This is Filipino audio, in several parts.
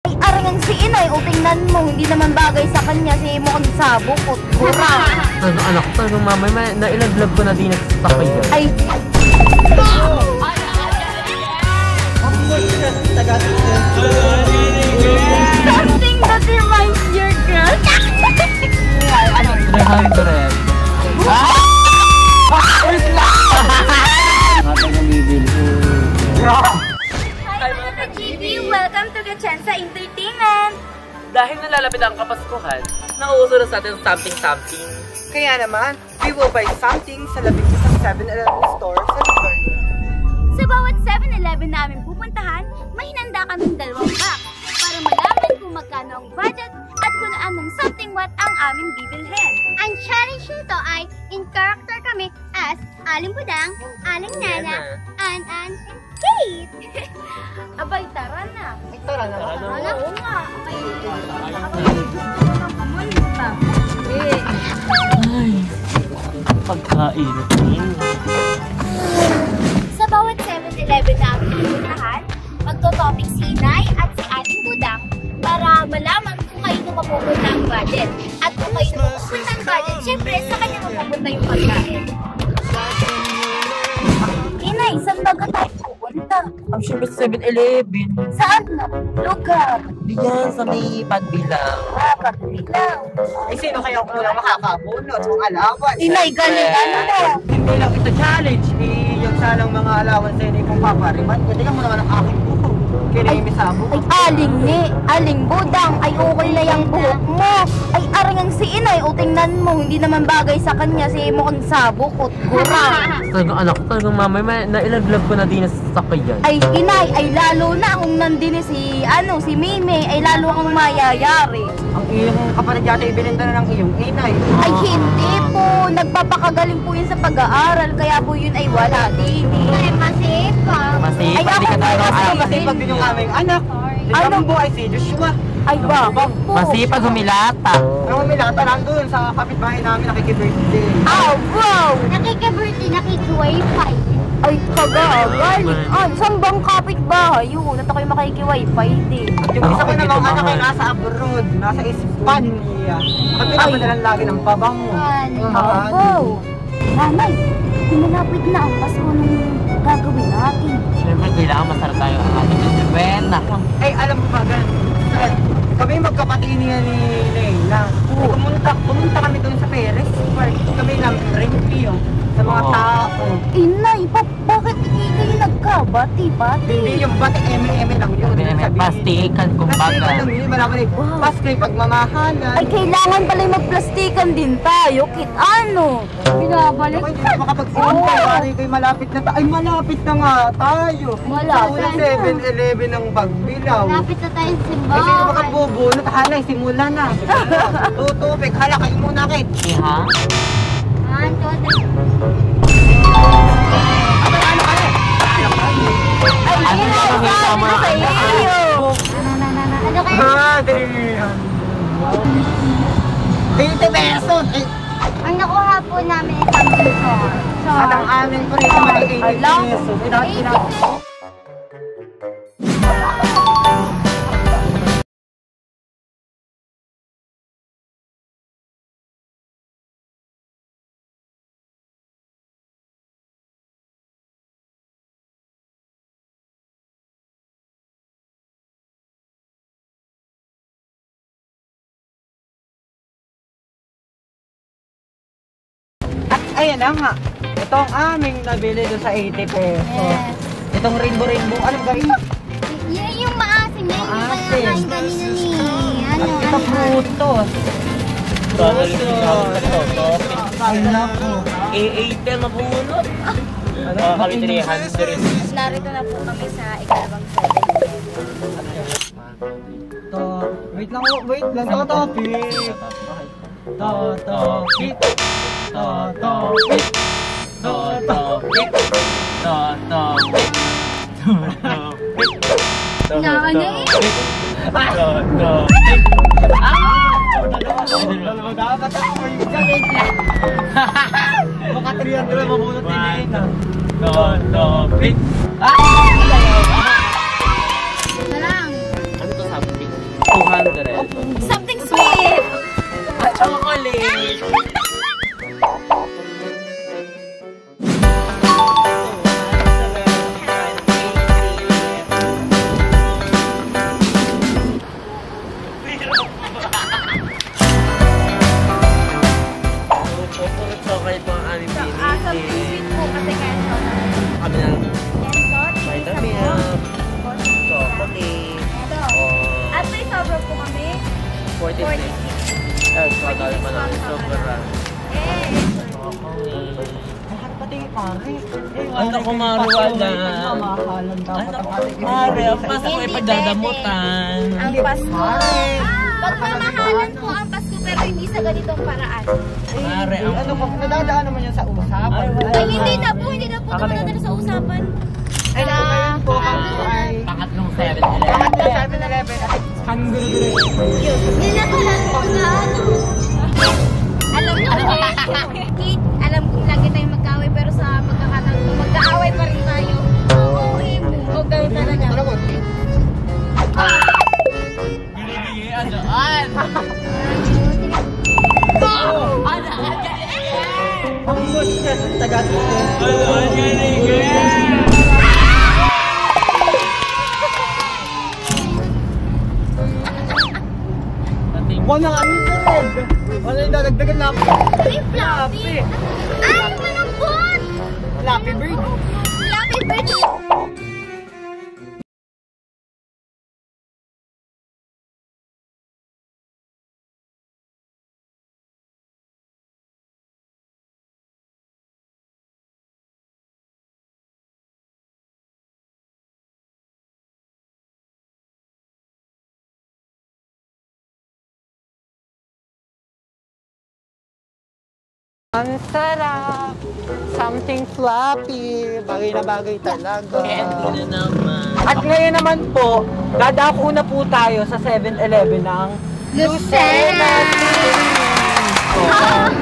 Ay, arangang si inay, o tingnan mo, hindi naman bagay sa kanya si mukhang sabok o gura. Ano anak ko, talagang mamay, nailaglag ko na din nagsasakay yan. Ay, something that reminds your girl. 300. Hi mga GB! Welcome to Gatchensa Entertainment! Dahil nalalapit ang Kapaskuhan, nauuso na sa atin something. Kaya naman, we will buy something sa labing isang 7-Eleven store sa lugar. Sa bawat 7-Eleven na aming pupuntahan, may hinanda kaming 2 box para malaman kung magkano ang budget at kung anong something what ang aming bibilhin. Ang challenge nito ay in character kami as Aling Budang, Aling Nana, An, and Kate. Abay, tara na! Tara na. Oo nga! Ay, pagkain. Sa bawat 7-Eleven na aming pupuntahan, magto-topic si Inay at si Aling Budang para malaman kung kayo mapupunta ang budget. At kung kayo mapupunta ang budget, syempre sa kanya mapupunta yung pagkain. Inay, saan baga tayo pupunta? I'm sure it's 7-Eleven. Saan na? Lugar? Diyan sa may pagbilang. Pagbilang. Ay, sino kaya kung wala makakabunot ng alawan? Inay, galing ano mo? Hindi lang ito challenge. Yung salang mga alawan sa inyo kung papariman. Pwede ka mo naman ang aking buhok. Kaya may sabog. Ay, Aling Budang, ay okay na yung buhok mo. Ay, arangang si Inay, o tingnan mo, hindi naman bagay sa kanya si mukhang sabok o gura. Talagang anak ko, talagang mamay, nailaglag ko na din nagsasakay yan. Ay, Inay, ay lalo na kung nandun si Mime, ay lalo kang mayayari. Ang iyong kapatid yata ibininda na ng iyong inay. Ay, hindi po. Nagpapakagaling po yun sa pag-aaral, kaya po yun ay wala din. Ay, masipag. Masipag, Ay, di ka ako talaga po, anak. Masipag din yung aming anak. Ano? Ang buhay si Joshua. Ay, bakit po? Masipag humilata. Ang umilata nandun sa kapitbahay namin nakikibirthday. Ah, wow! Nakikibirthday, nakiki-wifi. Ay, kagagal. Ay, saan bang kapitbahay yun? At ako'y makikiwifi din. At yung isa ko namang anak ay nasa abroad, nasa Espanya. At pinapadalan lagi ng pabango. Wow! Nanay, pinalapit na ang Pasko nung gagawin natin. Siyempre, kailangan masarap tayo ang ating Buena. Ay, alam mo ba, kami magkapatid niya ni Leila. Pumunta kami doon sa Perez Park. Kami lang review sa mga tao. Inay, bakit hindi kayo nagkabati-bati? Hindi yung bati, eme lang yun. Pastikan, kumbaga. Pastikan lang yun, malaman eh. Pasko'y pagmamahalan. Ay, kailangan pala magplastikan din tayo. Ano? Binabalik? Ay, hindi na makapagsimba. Pari kayo malapit na tayo. Ay, malapit na nga tayo. Malapit Sa 7-Eleven ng Bagbilaw. Lapit na tayo sa Ay, sino simbahan. makabubunot? Halay, simula na. Tutupik. Hala, kayo muna, Kit. Ha? 1, 2, 3. Ay, Inay, sabi na sa iyo. Ano kayo? Adrian. 20 pesos. Ay, Ang nakuha po namin ay Samsung. So, anong aming ko rin naman ay 80 Alam. pesos. At ayan na nga. Ito ang aming nabili doon sa 80 pesos. yes. Itong rainbow. Anong guys? Yan yung maasim. Yan yung Maasim. kinakain kanina ni... At ito frutos. Ay, naku. A8 na mabunot. Ano? Kami 300. Narito na po kami sa ikalawang 7-Eleven. To, wait lang. Totopik. Totopik. Totopik. Totopik. Totopik. Na ano eh? Totopik. Dapat ako yung gamit. Baka 300 na mabunot ni Nena. Totopik. Na lang. Ano to, something? 100. Something sweet! Chocolate! Chocolate po ang aming Something pinili. sweet po kasi kaya Kami ng vitamin. chocolate. At may sobra po kami. 46. Yes, madali pa namin sobra. Lahat pati pare. Ano ko maruwala? Mamahalan dapat ang ating Pare, ang Pasko ay pagdadamutan. Ang Pasko. Pagmamahalan po ang Pasko pero hindi sa ganitong paraan. Pare, ang Ano ko, nadadaan naman yan sa usapan. Ay, hindi na po tumatanda sa usapan. Ay, ngayon po kami ay pangatlong 7-Eleven. pangatlo 7-Eleven at hanggang Nilakalan po na ano. Alam ko alam kong lagi tayong magkaaway pero sa pagkakataon ko magkaaway pa rin tayo. Oo, o ganun talaga. Ano ko? Binibigay alaan. Ang gusto niya sa taga-tito. Alaan galing. Wala nga ano sa red. Wala yung dadagdagan na ako. Ay, Fluffy! Ay, malambot! Flappy Bird. Fluffy bird! Ang sarap. Something fluffy. Bagay na bagay talaga. Candy na naman. At ngayon naman po, dadako na po tayo sa 7-Eleven ng Lucena!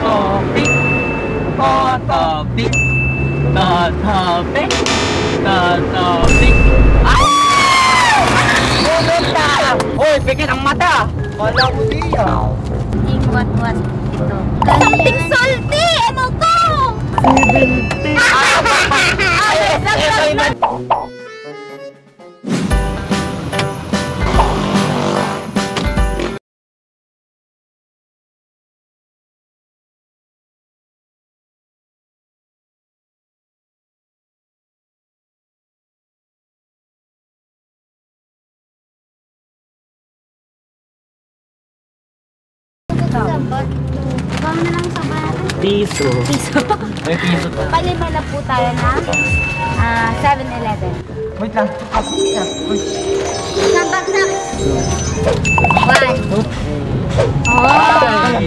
Topic. Topic. Topic. Topic. Bulot na! Hoy, bigyan ang mata! Wala ko diya. What was ito? Something salty! Ano to? Bang na lang sa bahay. Piso. May piso pa. Palima na po tayo ng 7-Eleven. Wait lang. Isang bagsak. 1. Oh! 3.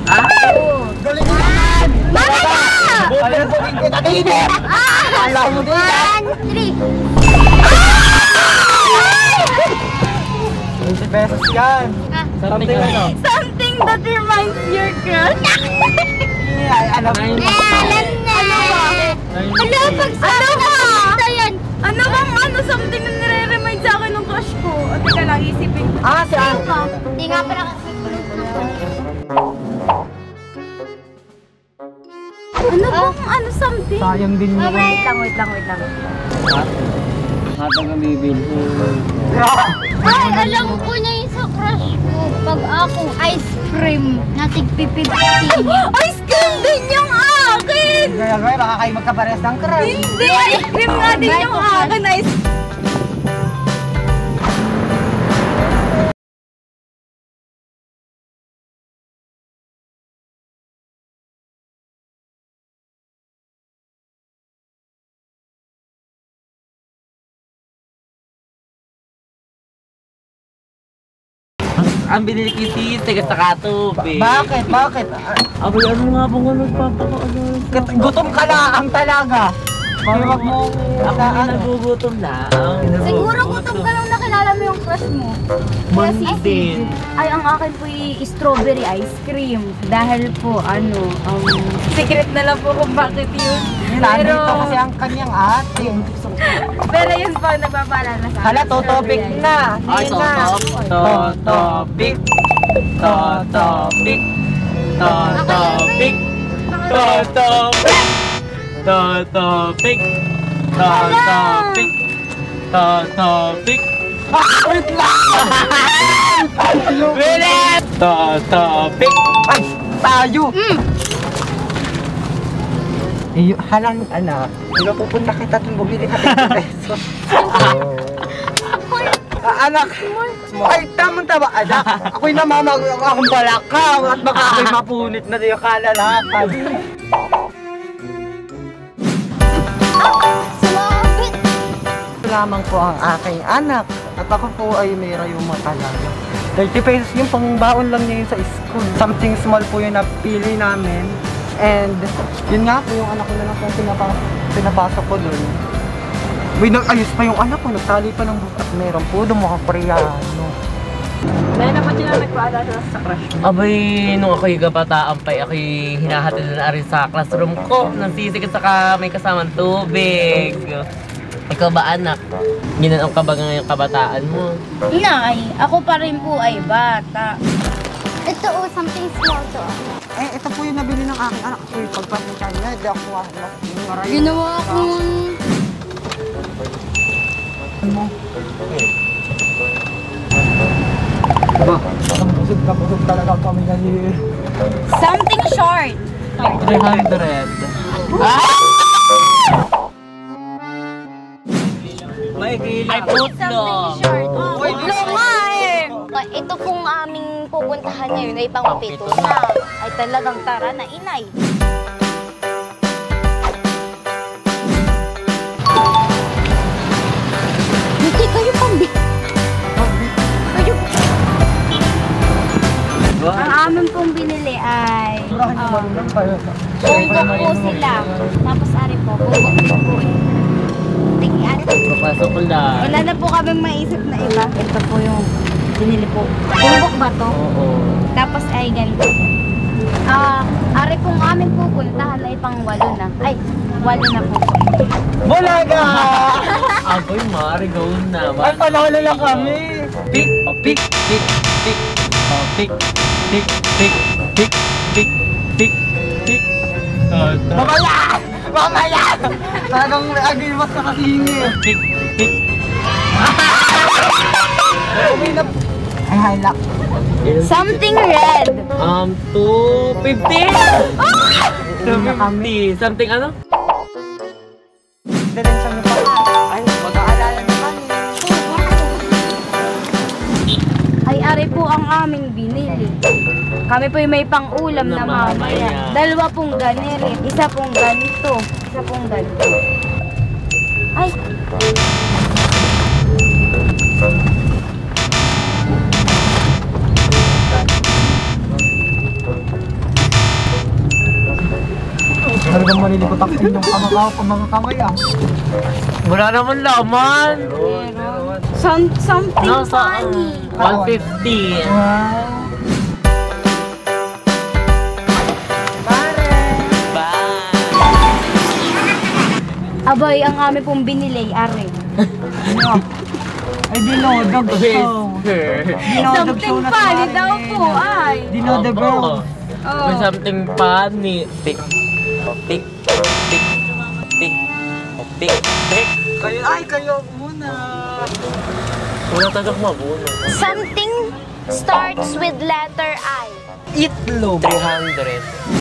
Ah? 2. Galing mo! Mama na! Alam ko rin ko natinip! Alam mo din! 20 pesos yan! Something ano? Something that reminds your crush. Alam mo yun? Alam na! Ano? Pagsama na kita yan! Ano bang something na nire-remind sa akin ng crush ko? O teka lang, isipin ko. Ah, saan? Hindi nga pala kasi ano bang something? Sayang din mo. Wait lang. Hatang ang bibili. Ay, alam ko na yung sa crush ko. Pag ako, ice cream na tig-50. Ice cream din yung akin! Gaya, baka kayo magkapares ng crush. Hindi, ice cream nga din yung akin. Ice Ang binili kitty, tigas sa katubig. Bakit? Abay, ano nga bang nagpapakaano? Gutom ka lang talaga. Kaya wag mo Ako na nagugutom lang. Siguro gutom ka nung nakilala mo yung crush mo? Muntin. Ay, ang akin po strawberry ice cream. Dahil po, secret na lang po kung bakit yun. Nandito kasi ang kanyang ate. Pero yun po, nagpapaalala sa akin. Hala, totopic na. Ay, totopic. Totopic. Totopic. Totopic. Totopic. Totopic. Totopic. Wait lang! Bilis! Totopic. Ay, tayo! Halang anak, pupunta kita dun bumili ka 20 pesos. Anak, ay tamang-tama anak. Ako'y namamagaw akong balakaw at baka ako'y mapunit na yung kalalakad. Sumabit! Lamang po ang aking anak at ako po ay may rayuma talaga. 30 pesos yung pangbaon lang niya yun sa school. Something small po yung napili namin. And yun nga po yung anak ko na lang po pinapasok ko dun. Uy, nag-ayos pa yung anak ko, nagtali pa ng bukas. Meron po doon mga Koreano. Dahil na pa sila nagpaalala sa crush mo. Abay, nung ako'y kabataan pa, ako'y hinahatid na rin sa classroom ko. Nasisikit saka may kasamang tubig. Ikaw ba anak? Ginanong ka ba ngayong kabataan mo? Inay, ako pa rin po ay bata. Ito something small to. Ito po yung nabili ng aking anak. Uy, pagpapinsan niya, di ako yung maray. Ginawa kong... Ba, busog talaga kami ngayon. Something short. 300. May Ay, putlong! Uy, Ito pong aming pupuntahan ngayon ay pang-pito na. Ay talagang tara na, inay. Hindi kayo pambi. Ang amin pong binili ay marunong kayo. bunggok po sila. Tapos ari po, bunggok po. Tingnan. Papasok ko lang. Wala na po kaming maisip na iba. Ito po yung binili po. Bunggok ba to? Oo. Tapos ay ganito. Ari pong amin pupuntahan ay pang 8 na. Ay, 8 na po. Bulaga! Aboy, Mari, go na. Ay, panalo lang kami. Pick, pick, pick, pick. Oh, pick, pick, pick, pick, pick, pick, pick. Mamaya! Mamaya! Talagang agilmas ka kasingin. Pick, pick. Ay, halak. Something red. 250. 250. Something ano? Diretso niyo pa. Ay, mag-aalala na kami. Ay, ari po ang aming binili. Kami po yung may pang-ulam na mamaya. 2 pong ganito. Isa pong ganito. Isa pong ganito. Ay. Talagang malilikot ang inyong mga kamay ah. Wala naman laman. Something No, funny. 150. Wow. Pare! Bye. Abay, ang aming pong binili, ari. Ano? Ay, dinodog show. Dinodog show Something na funny si daw Mare. po, ay. Dinodog girl. May something funny. Pick, pick, pick, pick, pick, pick. Kayo muna. Wala talagang mabuno. Something starts with letter I. Itlog. 300.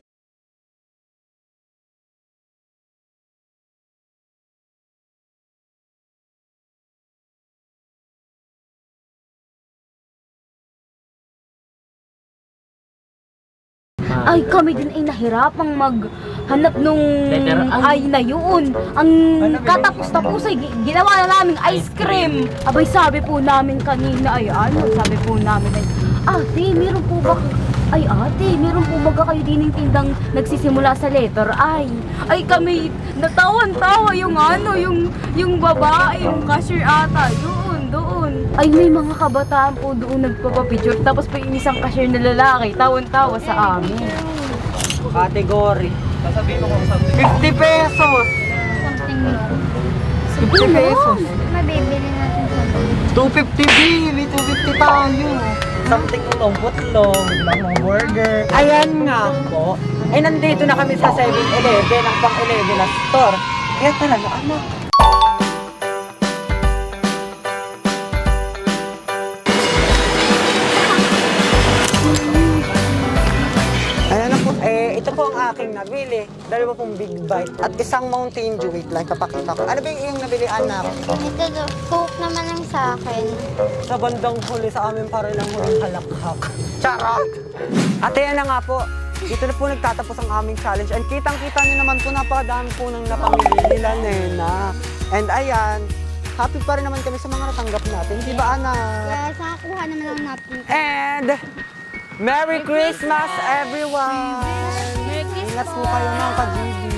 Ay, kami din ay nahirapang maghanap nung Letter I. ay na yun. Ang katapos-tapos ay ginawa na naming ice cream. Abay, sabi po namin kanina ay sabi po namin ay, ate, meron po ba kayo dining tindang nagsisimula sa letter I? Ay, kami natawan-tawa yung yung babae, yung cashier ata, yun. doon. Ay, may mga kabataan po doon nagpapapicture. Tapos pa yung isang cashier na lalaki, tawon-tawa sa amin. Category. Sasabihin mo kung something. 50 pesos! Something no. 50 pesos. Mabibili natin something. 250 B! May 250 tayo. Something long, burger. Ayan nga po. Ay, nandito na kami sa 7-Eleven, ang pang-11 na store. Kaya talaga, anak. Ayan na po, ito po ang aking nabili. Dalawa pong Big Bite at isang Mountain Dew. Wait lang, kapakita ko. Ano ba yung iyong nabili, anak? Ito, Coke naman ang sa akin. Sa bandang huli, sa amin para lang huling halakhak. Charot! At ayan na nga po, dito na po nagtatapos ang aming challenge. And kitang-kita nyo naman po, napakadami po ng napamili nila, Nena. And ayan, happy pa rin naman kami sa mga natanggap natin. Di ba, anak? Yes, nakakuha naman ako natin. And Merry Christmas, everyone! Merry Christmas! Ingat po kayo mga ka-GB.